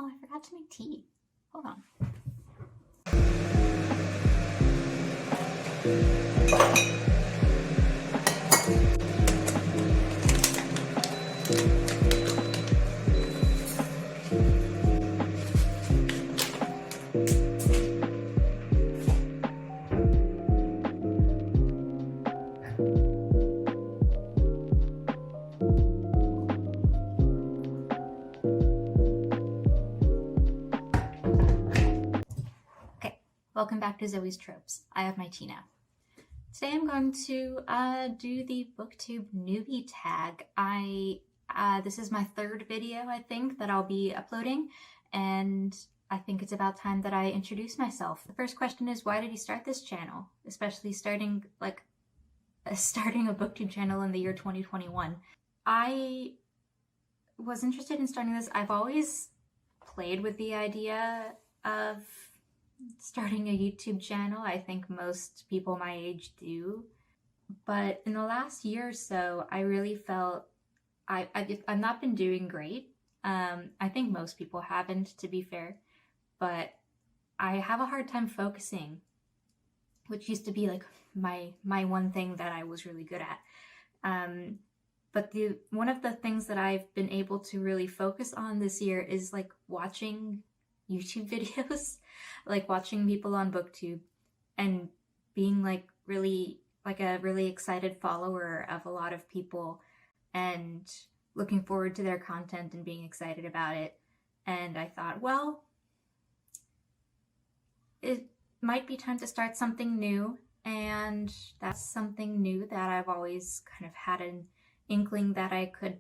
Oh, I forgot to make tea. Hold on. Welcome back to Zoe's Tropes. I have my tea now. Today I'm going to do the booktube newbie tag. This is my third video, I think, that I'll be uploading, and I think it's about time that I introduce myself. The first question is, why did you start this channel? Especially starting a booktube channel in the year 2021. I was interested in starting this. I've always played with the idea of starting a YouTube channel. I think most people my age do. But in the last year or so, I really felt I've not been doing great. I think most people haven't, to be fair. But I have a hard time focusing, which used to be like my one thing that I was really good at. But one of the things that I've been able to really focus on this year is like watching YouTube videos, like watching people on booktube and being like a really excited follower of a lot of people and looking forward to their content and being excited about it. And I thought, well, it might be time to start something new, and that's something new that I've always kind of had an inkling that I could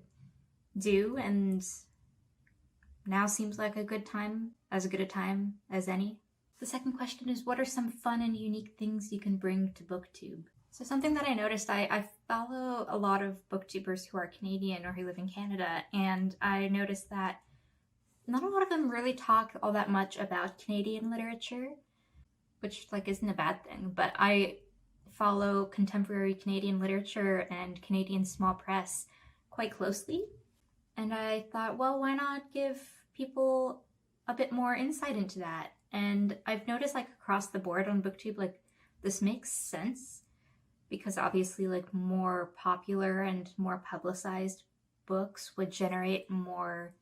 do, and now seems like a good time, as good a time as any. The second question is, what are some fun and unique things you can bring to booktube? So something that I noticed, I follow a lot of booktubers who are Canadian or who live in Canada, and I noticed that not a lot of them really talk all that much about Canadian literature, which like isn't a bad thing, but I follow contemporary Canadian literature and Canadian small press quite closely. And I thought, well, why not give people a bit more insight into that? And I've noticed like across the board on booktube, like this makes sense because obviously like more popular and more publicized books would generate more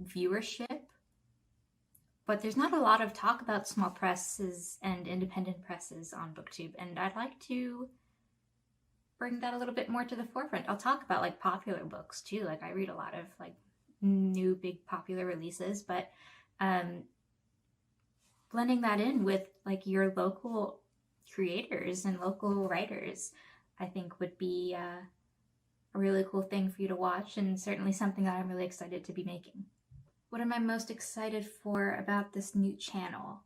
viewership. But there's not a lot of talk about small presses and independent presses on booktube, and I'd like to bring that a little bit more to the forefront. I'll talk about like popular books too. Like I read a lot of like new big popular releases, but blending that in with like your local creators and local writers, I think would be a really cool thing for you to watch, and certainly something that I'm really excited to be making. What am I most excited for about this new channel?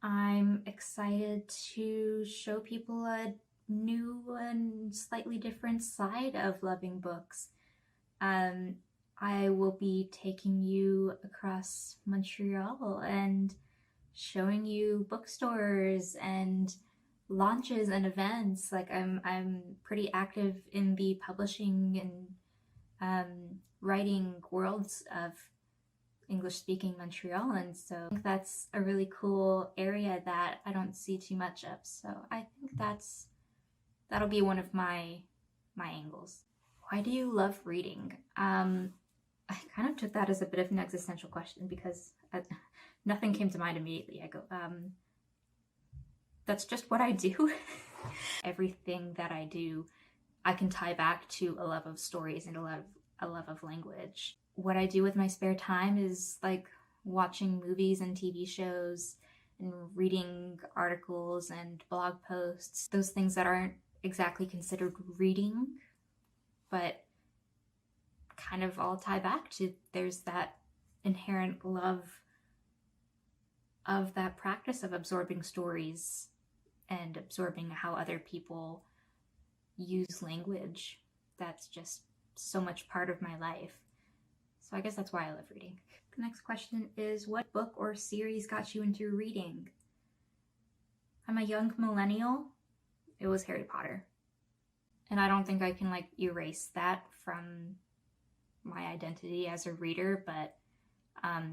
I'm excited to show people a new and slightly different side of loving books. I will be taking you across Montreal and showing you bookstores and launches and events. Like I'm pretty active in the publishing and writing worlds of English-speaking Montreal, and so I think that's a really cool area that I don't see too much of. So I think that'll be one of my angles. Why do you love reading? I kind of took that as a bit of an existential question because nothing came to mind immediately. I go, that's just what I do. Everything that I do, I can tie back to a love of stories and a love of language. What I do with my spare time is like watching movies and TV shows and reading articles and blog posts, those things that aren't exactly considered reading, but kind of all tie back to there's that inherent love of that practice of absorbing stories and absorbing how other people use language. That's just so much part of my life. So I guess that's why I love reading. The next question is, what book or series got you into reading? I'm a young millennial. It was Harry Potter. And I don't think I can like erase that from my identity as a reader, but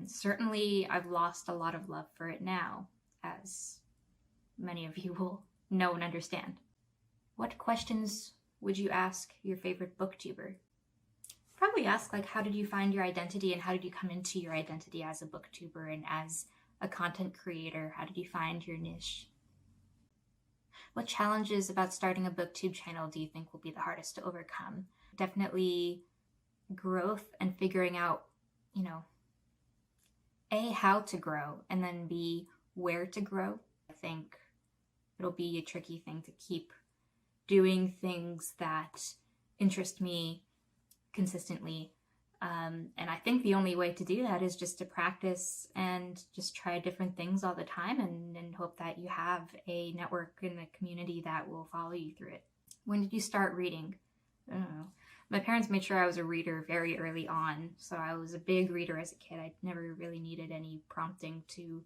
Certainly, I've lost a lot of love for it now, as many of you will know and understand. What questions would you ask your favorite booktuber? Probably ask, like, how did you find your identity and how did you come into your identity as a booktuber and as a content creator? How did you find your niche? What challenges about starting a booktube channel do you think will be the hardest to overcome? Definitely growth and figuring out, you know, A, how to grow, and then B, where to grow. I think it'll be a tricky thing to keep doing things that interest me consistently. And I think the only way to do that is just to practice and just try different things all the time and hope that you have a network and a community that will follow you through it. When did you start reading? I don't know. My parents made sure I was a reader very early on, so I was a big reader as a kid. I never really needed any prompting to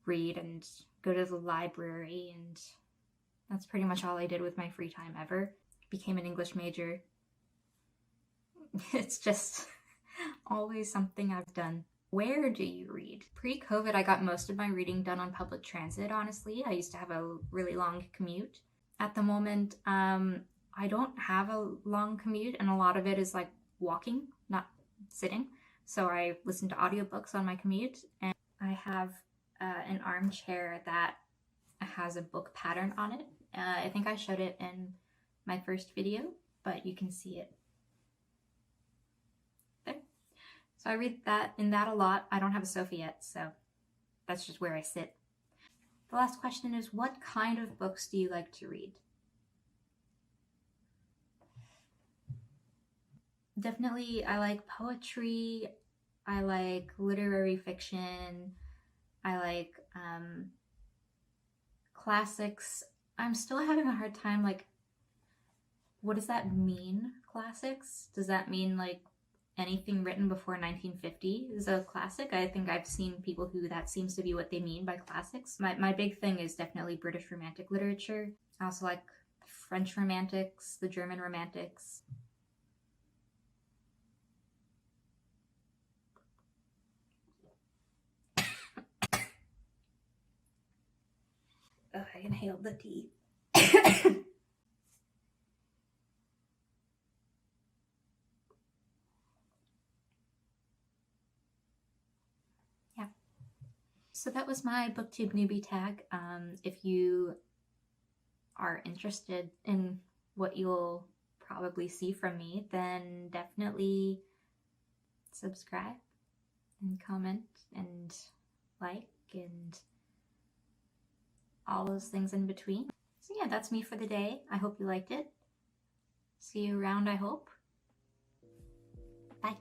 read and go to the library, and that's pretty much all I did with my free time ever. Became an English major. It's just always something I've done. Where do you read? Pre-COVID, I got most of my reading done on public transit, honestly. I used to have a really long commute. At the moment, I don't have a long commute, and a lot of it is like walking, not sitting. So I listen to audiobooks on my commute, and I have an armchair that has a book pattern on it. I think I showed it in my first video, but you can see it there. So I read that in that a lot. I don't have a sofa yet, so that's just where I sit. The last question is, what kind of books do you like to read? Definitely, I like poetry, I like literary fiction, I like classics. I'm still having a hard time, like, what does that mean, classics? Does that mean, like, anything written before 1950 is a classic? I think I've seen people who that seems to be what they mean by classics. My big thing is definitely British Romantic literature. I also like French Romantics, the German Romantics. Oh, I inhaled the tea. Yeah. So that was my booktube newbie tag. If you are interested in what you'll probably see from me, then definitely subscribe and comment and like and all those things in between. So yeah, that's me for the day. I hope you liked it. See you around, I hope. Bye.